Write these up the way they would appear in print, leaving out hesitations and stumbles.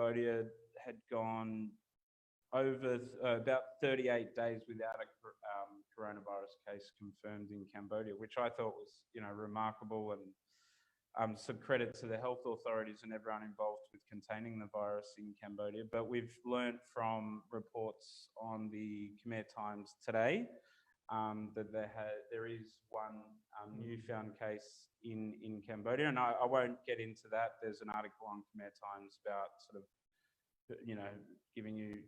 Cambodia had gone over about 38 days without a coronavirus case confirmed in Cambodia, which I thought was, remarkable, and some credit to the health authorities and everyone involved with containing the virus in Cambodia. But we've learned from reports on the Khmer Times today that there is one newfound case in Cambodia, and I won't get into that. There's an article on Khmer Times about sort of, giving you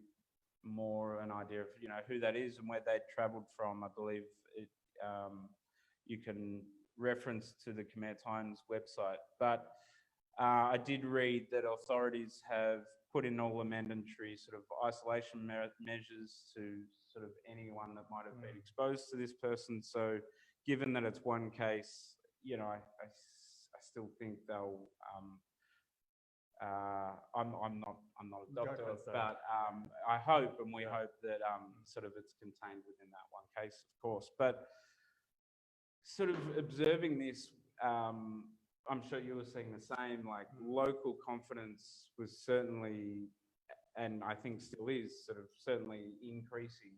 more an idea of, who that is and where they travelled from. I believe you can reference to the Khmer Times website. But I did read that authorities have put in all the mandatory sort of isolation measures to sort of anyone that might have been exposed to this person. So given that it's one case, I still think they'll, I'm not a doctor, but I hope, and we hope that sort of it's contained within that one case, of course. But sort of observing this, I'm sure you were seeing the same, like local confidence was certainly, and I think still is, sort of certainly increasing.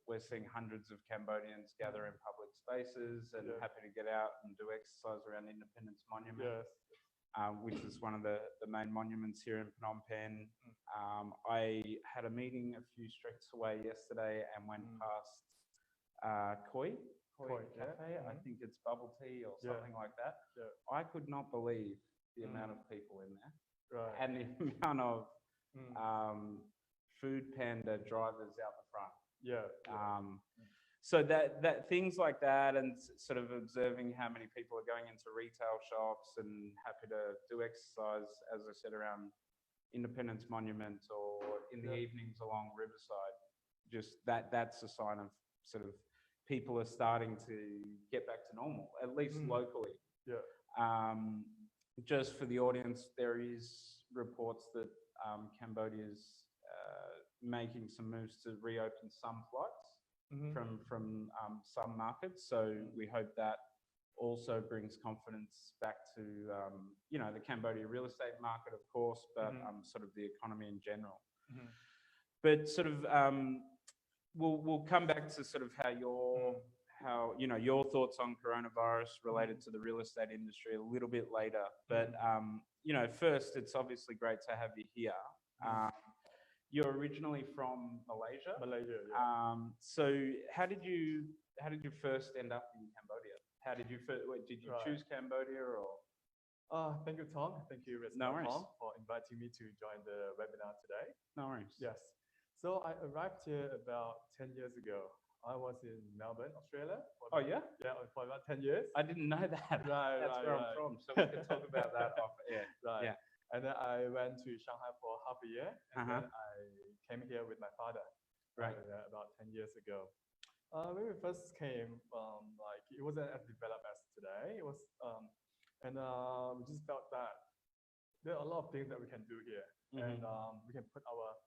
We're seeing hundreds of Cambodians gather in public spaces and happy to get out and do exercise around Independence Monument, which is one of the main monuments here in Phnom Penh. I had a meeting a few streets away yesterday and went past Koi Cafe. I think it's bubble tea or something like that. I could not believe the amount of people in there, and the amount of food panda drivers out the front. So that things like that, and sort of observing how many people are going into retail shops and happy to do exercise, as I said, around Independence Monument or in the evenings along Riverside. Just that's a sign of sort of people are starting to get back to normal, at least locally. Just for the audience, there is reports that Cambodia's making some moves to reopen some flights from some markets. So we hope that also brings confidence back to the Cambodia real estate market, of course, but sort of the economy in general. But sort of we'll come back to sort of how your thoughts on coronavirus related to the real estate industry a little bit later. But first, it's obviously great to have you here. You're originally from Malaysia. So how did you first end up in Cambodia? Did you choose Cambodia or? Thank you, Tom. Thank you, Realestate.com, for inviting me to join the webinar today. No worries. Yes. So I arrived here about 10 years ago. I was in Melbourne, Australia. Yeah, for about 10 years. I didn't know that. That's where I'm from. So we can talk about that off air. Yeah. And then I went to Shanghai for half a year, and then I came here with my father. About 10 years ago. When we first came, it wasn't as developed as today. It was, and we just felt that there are a lot of things that we can do here, and we can put our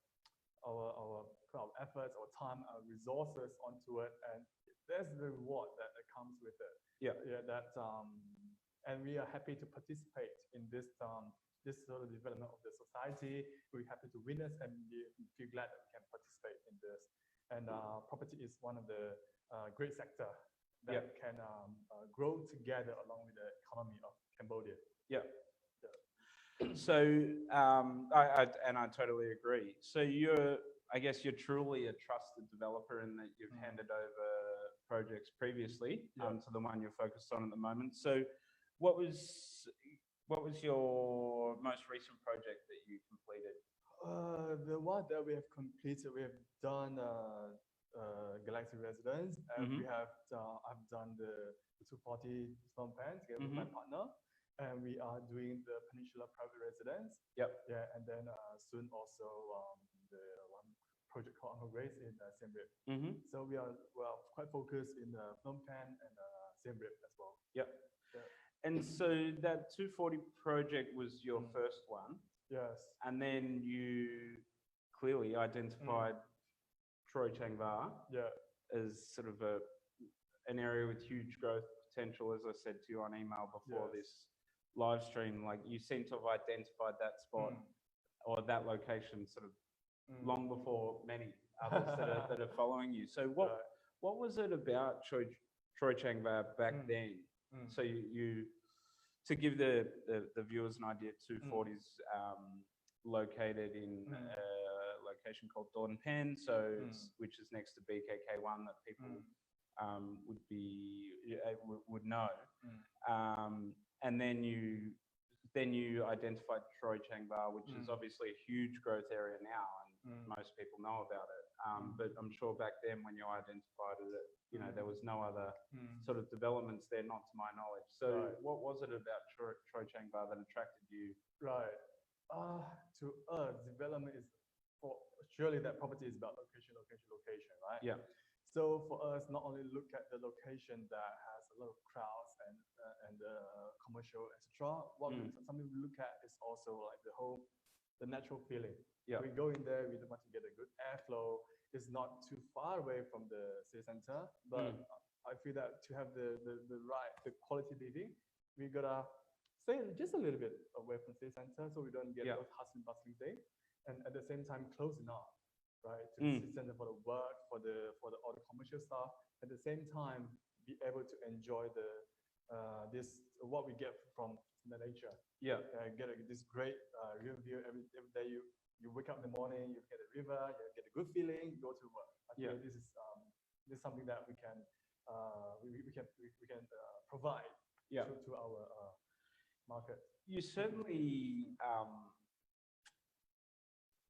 efforts, our time, our resources onto it, and there's the reward that comes with it. And we are happy to participate in this sort of development of the society. We're happy to witness, and we feel glad that we can participate in this. And property is one of the great sector that can grow together along with the economy of Cambodia. So I totally agree. So I guess you're truly a trusted developer in that you've handed over projects previously to the one you're focused on at the moment. So what was your most recent project that you completed? The one that we have completed, we have done Galaxy Residence, and I've done the 240 Phnom Penh together with my partner, and we are doing the Peninsula private residence. And then soon also the one project called Uncle Grace in Siem Reap. So we are quite focused in Phnom Penh and Siem Reap as well. And so that 240 project was your first one. Yes. And then you clearly identified Troy Chang Va as sort of an area with huge growth potential, as I said to you on email before this live stream. Like, you seem to have identified that spot or that location sort of long before many others that are following you. So what was it about Choi Chang Bar back then? So you to give the viewers an idea, 240 is located in a location called Dawn Pen, which is next to BKK1 that people would know. And then you identified Choi Chang Bar, which is obviously a huge growth area now, and most people know about it. But I'm sure back then when you identified it, there was no other sort of developments there, not to my knowledge. So what was it about Choi Chang Bar that attracted you? Right. To us, development is surely that property is about location, right? Yeah. So for us, not only look at the location that has a lot of crowds and commercial, etc. What something we look at is also like the natural feeling. Yeah. We go in there, we want to get a good airflow. It's not too far away from the city center, but I feel that to have the quality living, we gotta stay just a little bit away from city center so we don't get those hustling bustling thing, and at the same time close enough, right, to the city center for the work, for all the commercial stuff. At the same time, be able to enjoy what we get from the nature. Yeah. Get this great river view every day. You wake up in the morning, you get a river, you get a good feeling, you go to work. I feel this is something that we can provide to our market. You certainly.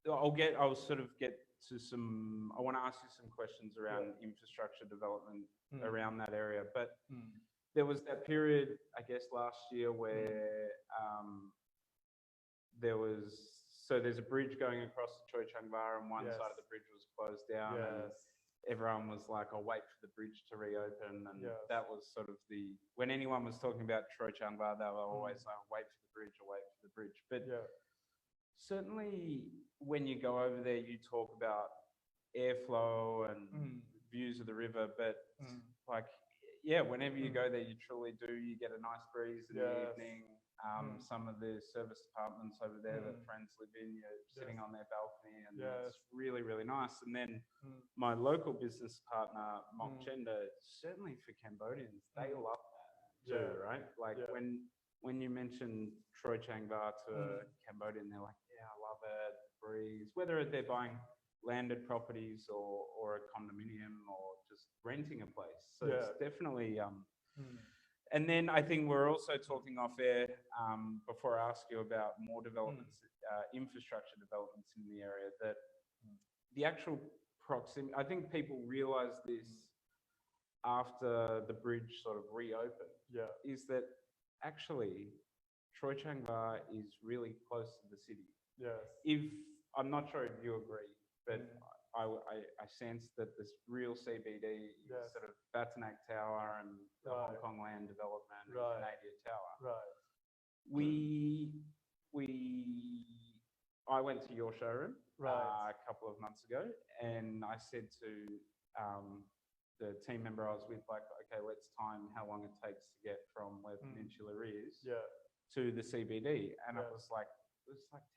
I'll sort of get to some. I want to ask you some questions around infrastructure development around that area, but there was that period, I guess, last year where there's a bridge going across the Choi Chang Bar, and one side of the bridge was closed down, and everyone was like, "I'll wait for the bridge to reopen," and that was sort of when anyone was talking about Choi Chang Bar, they were always like, "Wait for the bridge, or wait for the bridge." But certainly, when you go over there, you talk about airflow and views of the river, but whenever you go there, you truly do. You get a nice breeze in the evening. Some of the service apartments over there that friends live in, you're sitting on their balcony, and it's really, really nice. And then my local business partner, Mok Chenda, certainly for Cambodians, they love that too, right? Like when you mention Choi Chang Bar to a Cambodian, they're like, "Yeah, I love it, breeze." Whether they're buying landed properties or a condominium or just renting a place. So it's definitely and then I think we're also talking off air before I ask you about more developments, infrastructure developments in the area, that the actual proximity, I think people realize this after the bridge sort of reopened, is that actually Choi Chang Bar is really close to the city. If I'm not sure if you agree, but I sense that this real CBD is sort of Batanak Tower and the Hong Kong Land Development and Canada Tower. I went to your showroom a couple of months ago, and I said to the team member I was with, like, okay, let's time how long it takes to get from where Peninsula is to the CBD, and it was like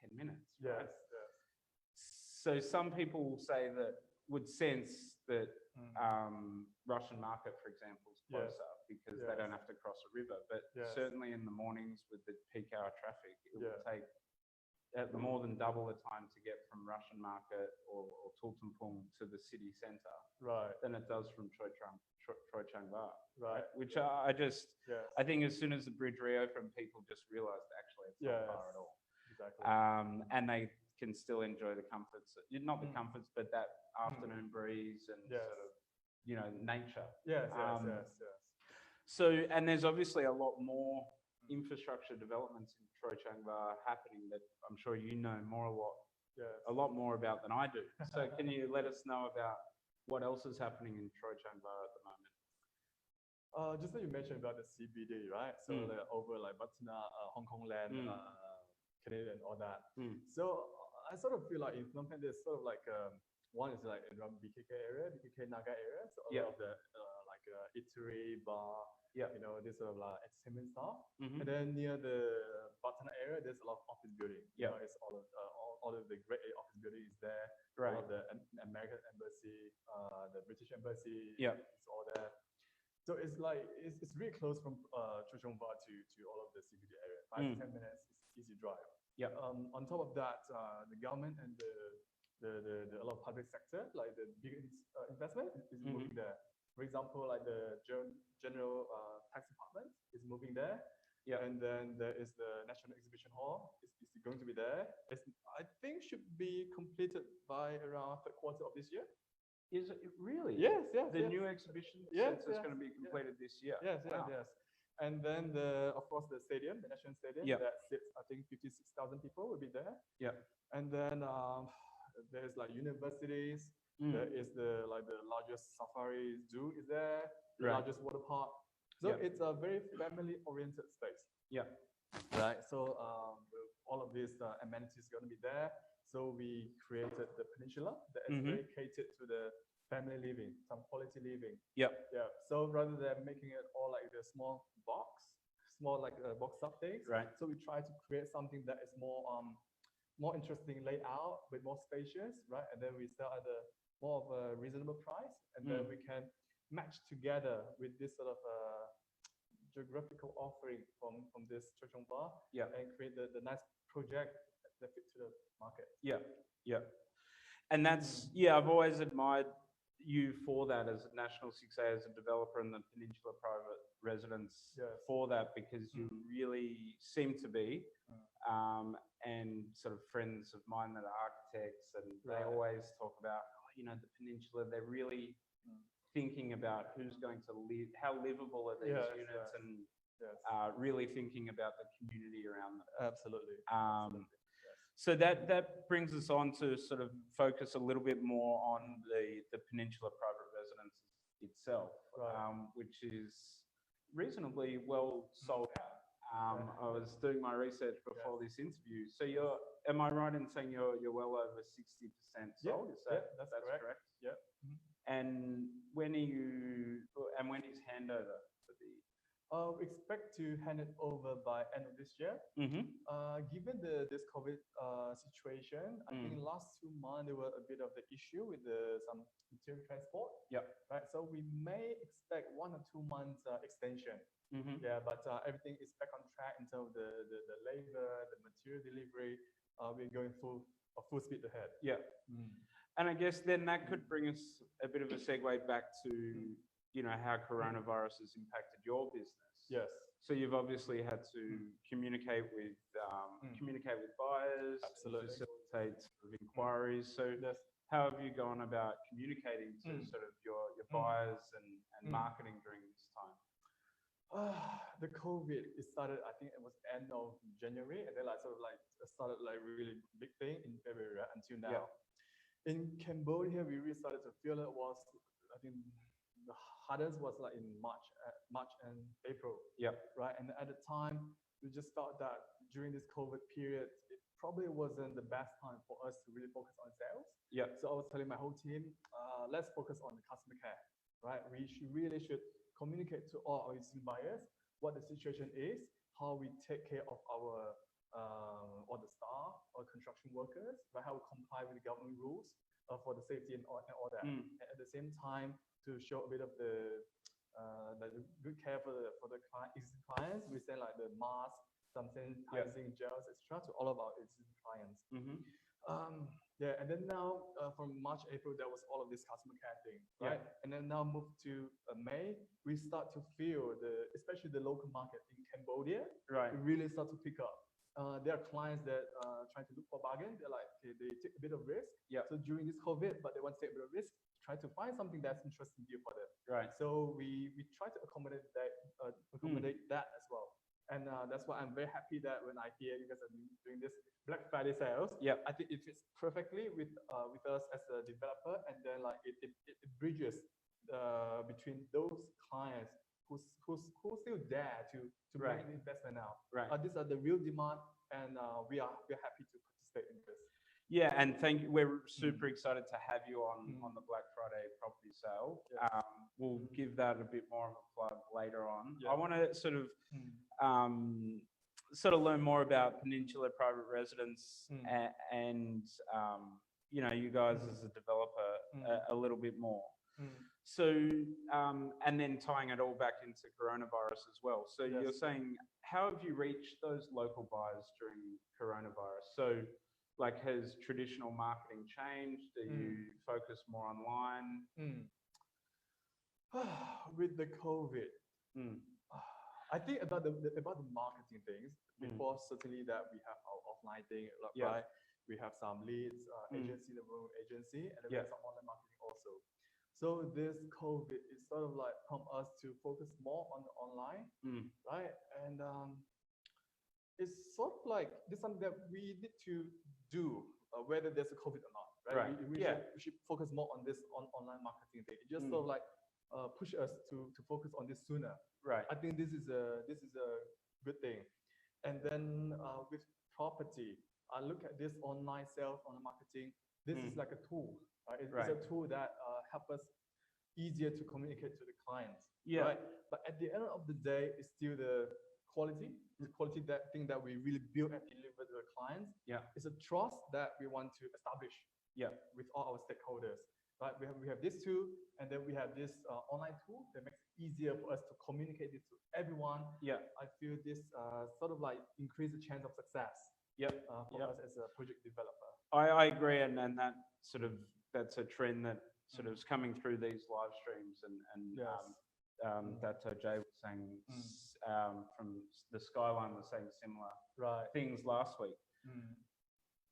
10 minutes, right? So some people would sense that Russian market, for example, is closer because they don't have to cross a river. But certainly in the mornings with the peak hour traffic, it would take more than double the time to get from Russian market or Tultumpung to the city centre than it does from Choi Chang Bar. Which I think as soon as the bridge reopened, people just realised actually it's not far at all. Exactly. And they can still enjoy the comforts, not the comforts, but that afternoon breeze and sort of, nature. So, and there's obviously a lot more infrastructure developments in Choi Chang Bar happening that I'm sure you know a lot more about than I do. So can you let us know about what else is happening in Choi Chang Bar at the moment? Just like you mentioned about the CBD, right? So over like Batanak, Hong Kong Land, Canada, and all that. So I sort of feel like in Phnom Penh, there's sort of like one is like around BKK area, BKK Naga area. So a lot of the like like eatery, bar, Yeah. this sort of like entertainment stuff. Mhm. And then near the bartender area, there's a lot of office building. Yeah. It's all of the Grade A office building is there. Right. All of the American embassy, the British embassy, Yeah. it's all there. So it's like it's really close from Chochongba to all of the CBD area. 5 to 10 minutes, it's easy drive. Yeah. On top of that, the government and the a lot of public sector, like the big investment is moving there. For example, like the general tax department is moving there. Yeah. And then there is the National Exhibition Hall. It's going to be there. I think should be completed by around third quarter of this year. Is it really? Yes. The new exhibition Yes, center is going to be completed this year. Yes. Wow. And then of course the stadium, the national stadium, that sits, I think 56,000 people will be there. Yeah. And then there's like universities. There is the largest safari zoo is there, the largest water park. So it's a very family-oriented space. Yeah. Right. So all of these amenities are going to be there. So we created the Peninsula that is very catered to the family living, some quality living. Yeah. So rather than making it all like the small like box up things, right. So we try to create something that is more interesting layout, with more spacious, right? And then we sell at more of a reasonable price, and then we can match together with this sort of geographical offering from this Chochongba, and create the nice project that fit to the market. Yeah. And that's, I've always admired you for that as a National 6A, as a developer in the Peninsula private residence for that, because you really seem to be, and sort of friends of mine that are architects, and they always talk about, the Peninsula, they're really thinking about who's going to live, how livable are these units, and really thinking about the community around them. Absolutely. So that brings us on to sort of focus a little bit more on the Peninsula private residence itself, which is reasonably well sold out. I was doing my research before this interview. So am I right in saying you're well over 60% sold? That's correct. Yeah. And when is handover for the? We expect to hand it over by end of this year. Given this COVID situation, I think last 2 months there were a bit of the issue with some material transport. Right. So we may expect 1 or 2 months extension. But everything is back on track in terms of the labor, the material delivery. We're going full speed ahead. And I guess then that could bring us a bit of a segue back to how coronavirus has impacted your business. Yes. So you've obviously had to communicate with buyers, absolutely, facilitate sort of inquiries. So how have you gone about communicating to sort of your buyers and marketing during this time? The COVID, it started, I think it was end of January, and then started really big thing in February until now. In Cambodia, we really started to feel it was, I think, the hardest was like in March and April. Right. And at the time, we just felt that during this COVID period, it probably wasn't the best time for us to really focus on sales. So I was telling my whole team, let's focus on the customer care. Right. We really should communicate to all our existing buyers what the situation is, how we take care of our all the staff, our construction workers, right? How we comply with the government rules for the safety and all that. And at the same time, to show a bit of the good care for the existing clients, we send like the mask, some sanitizing gels, etc., to all of our existing clients. And then now from March, April, there was all of this customer care thing, right? And then now move to May, we start to feel especially the local market in Cambodia, we really start to pick up. There are clients that trying to look for bargain. They're like, okay, they take a bit of risk. So during this COVID, but they want to take a bit of risk, try to find something that's interesting deal for them. So we try to accommodate that as well. And that's why I'm very happy that when I hear you guys are doing this Black Friday sales, I think it fits perfectly with us as a developer, and then like it bridges between those clients who's still there to make the investment now. These are the real demand, and we're happy to participate in this. Yeah, and thank you. We're super excited to have you on the Black Friday property sale. Yeah. We'll give that a bit more of a plug later on. Yeah. I want to sort of learn more about Peninsula Private Residence and you know, you guys as a developer a little bit more. So, and then tying it all back into coronavirus as well. So you're saying, how have you reached those local buyers during coronavirus? So, like, has traditional marketing changed? Do you focus more online? With the COVID, I think about the marketing things. Before, certainly that we have our offline thing, right? We have some leads, agency, the room agency, and then we have some online marketing also. So this COVID is sort of like prompt us to focus more on the online, right? And it's sort of like this is something that we need to do, whether there's a COVID or not, right? We should focus more on this online marketing thing. It just sort of like push us to focus on this sooner. Right. I think this is a good thing. And then with property, I look at this online sales, online marketing. This is like a tool. It's a tool that help us easier to communicate to the clients. Right? But at the end of the day, it's still the quality that thing that we really build and deliver to the clients. It's a trust that we want to establish with all our stakeholders. Right? We have this tool, and then we have this online tool that makes it easier for us to communicate this to everyone. I feel this sort of like increase the chance of success for us as a project developer. I agree, and that sort of, that's a trend that sort of is coming through these live streams, and that Jay was saying from the Skyline was saying similar things last week.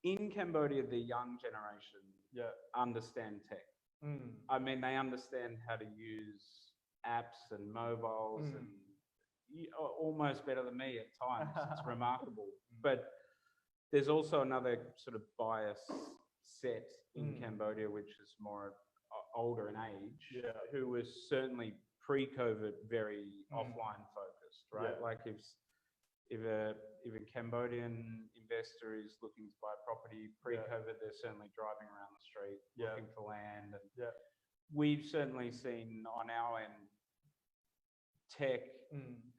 In Cambodia, the young generation understand tech. I mean, they understand how to use apps and mobiles and almost better than me at times. It's remarkable. But there's also another sort of bias set in Cambodia, which is more older in age, who was certainly pre-COVID very offline focused, right? Like if a Cambodian investor is looking to buy property pre-COVID, they're certainly driving around the street looking for land. And we've certainly seen on our end tech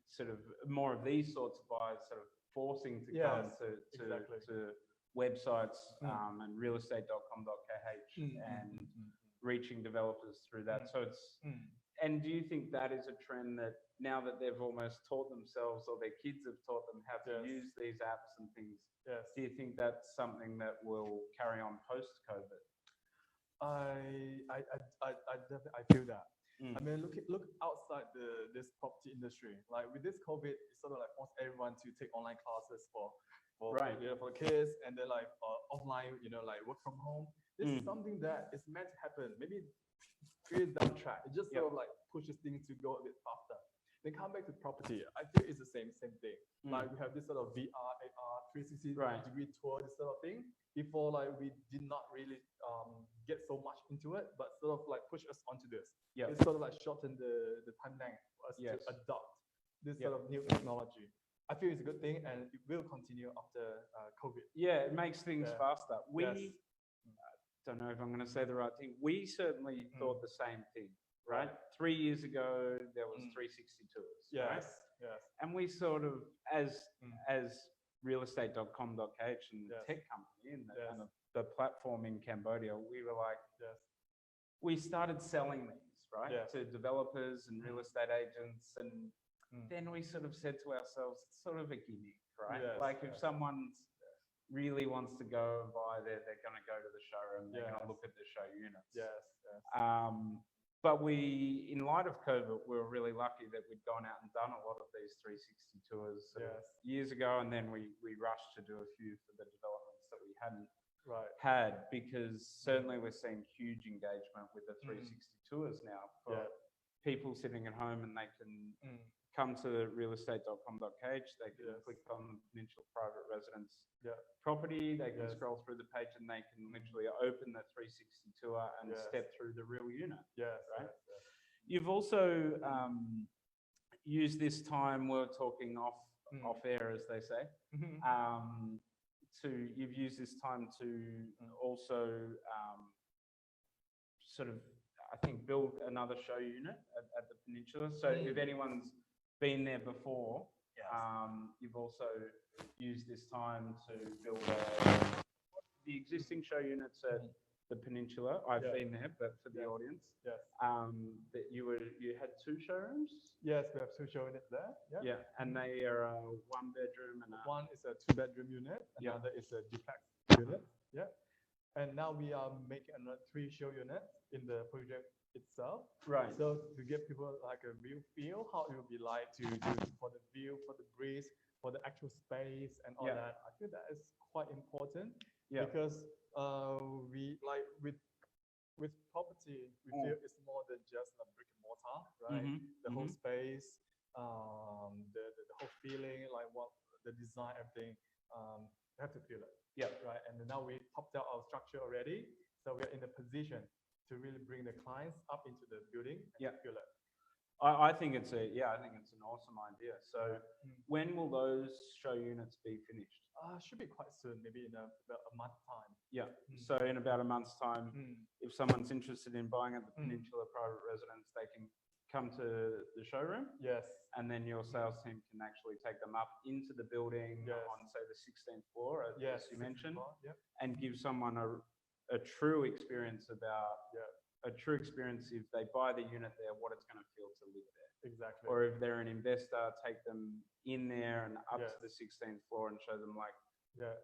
sort of more of these sorts of buyers sort of forcing to come to websites and Realestate.com.kh and reaching developers through that. So it's and do you think that is a trend that now that they've almost taught themselves or their kids have taught them how to use these apps and things, do you think that's something that will carry on post-COVID? I feel that. I mean, look outside this property industry. Like with this COVID, it's sort of like forced everyone to take online classes for the kids, and then like offline, like work from home. This is something that is meant to happen. Maybe 3 years down the track, it just sort of like pushes things to go a bit faster. Then come back to property. I feel it's the same thing. Like we have this sort of VR, AR, 360 degree tour, this sort of thing. Before, like we did not really get so much into it, but sort of like push us onto this. It's sort of like shorten the time length for us to adopt this sort of new technology. I feel it's a good thing, and it will continue after COVID. Yeah, it makes things faster. We don't know if I'm going to say the right thing. We certainly thought the same thing, right? 3 years ago, there was 360 tours, right? And we sort of, as Realestate.com.kh and the tech company and the platform in Cambodia, we were like, we started selling these, right, to developers and real estate agents, and then we sort of said to ourselves, it's sort of a gimmick, right? Like if someone really wants to go and buy there, they're going to go to the showroom, they're going to look at the show units. But we, in light of COVID, we were really lucky that we'd gone out and done a lot of these 360 tours years ago, and then we rushed to do a few for the developments that we hadn't had, because certainly we're seeing huge engagement with the 360 tours now for people sitting at home, and they can come to realestate.com.kh, they can click on Peninsula Private Residence property, they can scroll through the page, and they can literally open the 360 tour and step through the real unit. You've also used this time, we're talking off air, as they say, you've used this time to also sort of, I think, build another show unit at the Peninsula. So if anyone's been there before, you've also used this time to build the existing show units at the Peninsula. I've been there, but for the audience, that you had 2 showrooms. Yes, we have 2 show units there. Yeah, and they are a 1-bedroom and one is a 2-bedroom unit. Another is a duplex unit. Yeah, and now we are making another 3 show units in the project itself. Right. So to give people like a real feel how it would be like to for the view, for the breeze, for the actual space and all that. I feel that is quite important because we like with property, we feel it's more than just a brick and mortar, right? The whole space, the whole feeling, like what the design, everything, you have to feel it. Yeah. Right. And now we topped out our structure already, so we're in a position to really bring the clients up into the building and feel it. I think it's an awesome idea. So when will those show units be finished? Should be quite soon, maybe in about a month's time. Yeah. So in about a month's time, if someone's interested in buying at the Peninsula private residence, they can come to the showroom. Yes. And then your sales team can actually take them up into the building on, say, the 16th floor, as you mentioned, and give someone a true experience about a true experience if they buy the unit there, what it's going to feel to live there. Exactly. Or if they're an investor, take them in there and up to the 16th floor and show them like,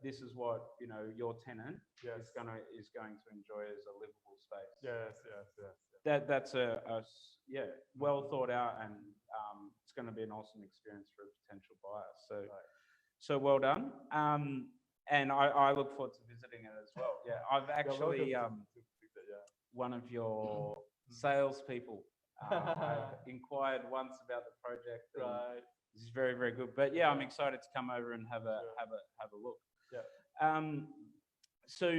this is what your tenant is going to enjoy as a livable space. Yes. That's a well thought out, and it's going to be an awesome experience for a potential buyer. So well done. And I look forward to visiting it as well. Yeah, I've actually one of your salespeople inquired once about the project. Right. This is very, very good. But yeah, I'm excited to come over and have a look. Yeah. So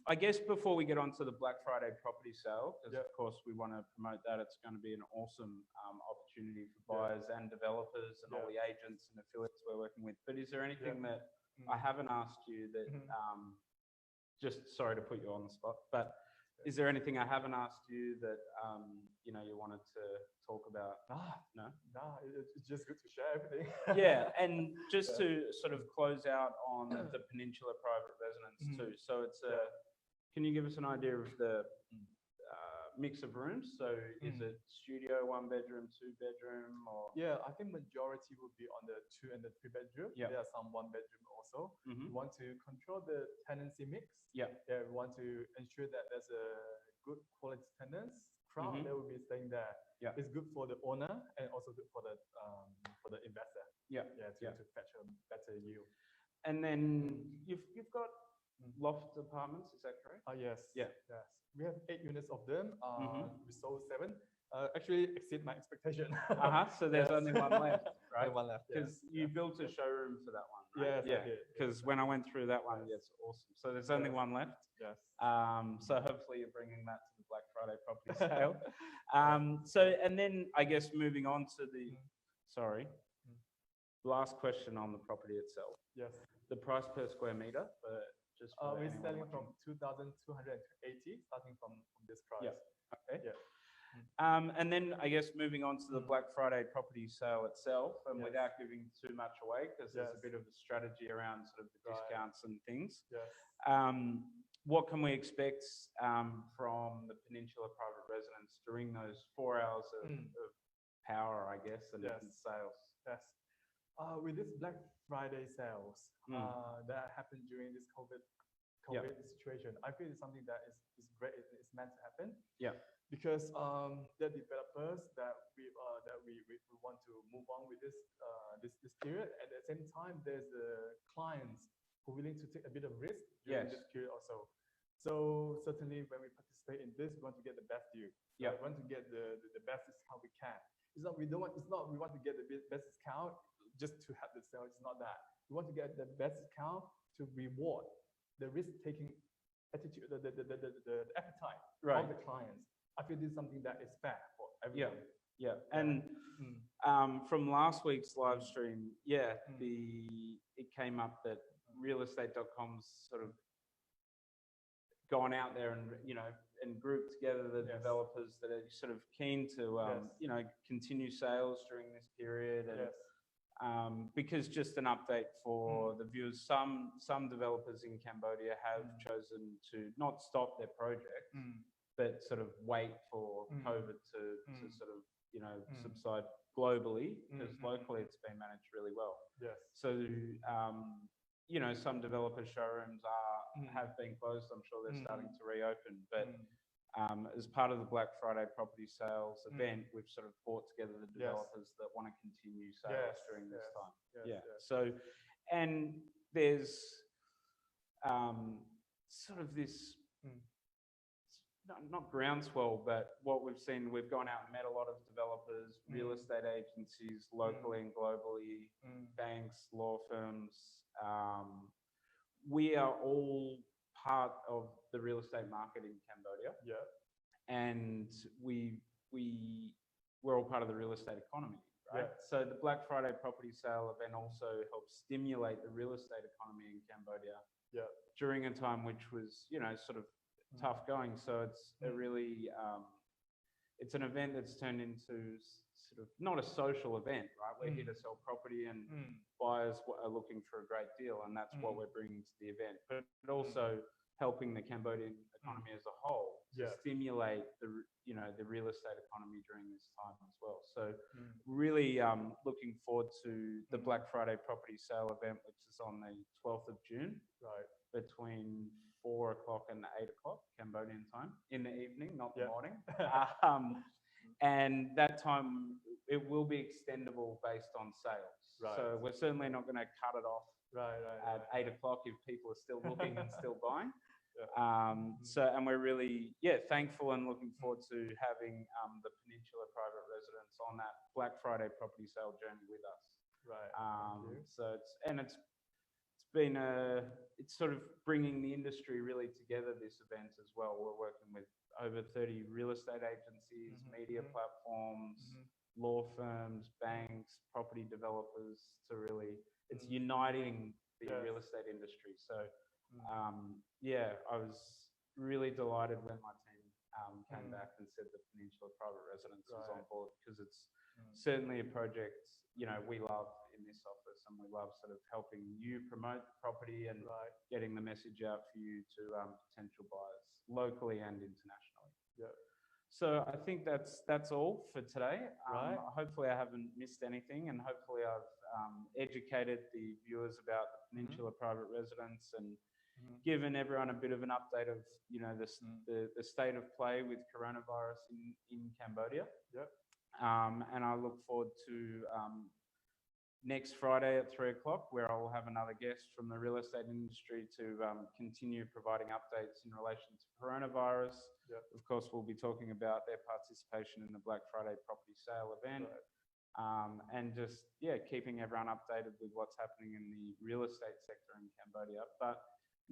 I guess before we get on to the Black Friday property sale, because of course we want to promote that, it's going to be an awesome opportunity for buyers and developers and all the agents and affiliates we're working with. But is there anything that I haven't asked you that, just sorry to put you on the spot, but is there anything I haven't asked you that, you wanted to talk about? No, it's just good to share everything. Yeah, and just to sort of close out on the Peninsula private residence too. So it's can you give us an idea of the mix of rooms? So is it studio, 1-bedroom, 2-bedroom, or? Yeah, I think majority will be on the 2 and the 3-bedroom. There are some 1-bedroom also. We want to control the tenancy mix. We want to ensure that there's a good quality tenants crowd that will be staying there. It's good for the owner and also good for the investor. To fetch a better yield. And then you've got loft apartments, is that correct? Yes. We have 8 units of them. We sold 7. Actually exceed my expectation. So there's only one left, right? One left. Because you built a showroom for that one, right? Yes, I did. Because when I went through that one, it's awesome. So there's only one left. Yes. So hopefully you're bringing that to the Black Friday property sale. So, and then I guess moving on to the, last question on the property itself. Yes. The price per square meter, just for we're anyone selling watching. from 2,280, starting from this price. Okay. And then I guess moving on to the Black Friday property sale itself, and without giving too much away, because there's a bit of a strategy around sort of the discounts and things. What can we expect from the Peninsula private residence during those 4 hours of power, I guess, and sales? Yes. With this Black Friday sales that happened during this COVID situation, I feel it's something that is great. It's meant to happen. Because the developers that we want to move on with this period. At the same time, there's the clients who are willing to take a bit of risk during this period also. So certainly when we participate in this, we want to get the best deal. We want to get the best discount we can. We want to get the best discount just to have the sale. It's not that. We want to get the best discount to reward the risk-taking attitude, the appetite of the clients. I feel this is something that is fair for everyone. And from last week's live stream, it came up that Realestate.com's sort of gone out there and, and grouped together the developers that are sort of keen to, continue sales during this period. And because just an update for the viewers, some developers in Cambodia have chosen to not stop their project, but sort of wait for COVID to sort of, subside globally, because locally it's been managed really well. So, some developer showrooms have been closed. I'm sure they're starting to reopen, but as part of the Black Friday property sales event, we've sort of brought together the developers that want to continue sales during this time. So, and there's sort of this, not groundswell, but what we've seen, we've gone out and met a lot of developers, real estate agencies, locally and globally, banks, law firms. We are all part of the real estate market in Cambodia. And we're all part of the real estate economy, right? So the Black Friday property sale event also helps stimulate the real estate economy in Cambodia during a time which was, sort of tough going. So it's a really, it's an event that's turned into sort of not a social event, right? We're here to sell property, and buyers are looking for a great deal, and that's what we're bringing to the event. But also helping the Cambodian economy as a whole to stimulate the real estate economy during this time as well. So really looking forward to the Black Friday property sale event, which is on the 12th of June, between 4 o'clock and 8 o'clock Cambodian time in the evening, not the morning. And that time, it will be extendable based on sales. So we're certainly not going to cut it off at 8 o'clock if people are still looking and still buying. And we're really, thankful and looking forward to having the Peninsula private residents on that Black Friday property sale journey with us. So it's sort of bringing the industry really together, this event as well. We're working with over 30 real estate agencies, media platforms, law firms, banks, property developers to really, it's uniting the real estate industry. So I was really delighted when my team came back and said the Peninsula private residence was on board, because it's certainly a project, we love in this office, and we love sort of helping you promote the property and getting the message out for you to potential buyers locally and internationally. So I think that's all for today. Hopefully I haven't missed anything, and hopefully I've educated the viewers about the Peninsula private residence and given everyone a bit of an update of the state of play with coronavirus in Cambodia. And I look forward to next Friday at 3 o'clock, where I'll have another guest from the real estate industry to continue providing updates in relation to coronavirus. Of course, we'll be talking about their participation in the Black Friday property sale event. And just, keeping everyone updated with what's happening in the real estate sector in Cambodia. But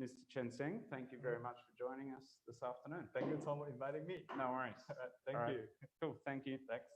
Mr. Chen Seng, thank you very much for joining us this afternoon. Thank you, Tom, for inviting me. No worries. Thank you. Cool, thank you. Thanks.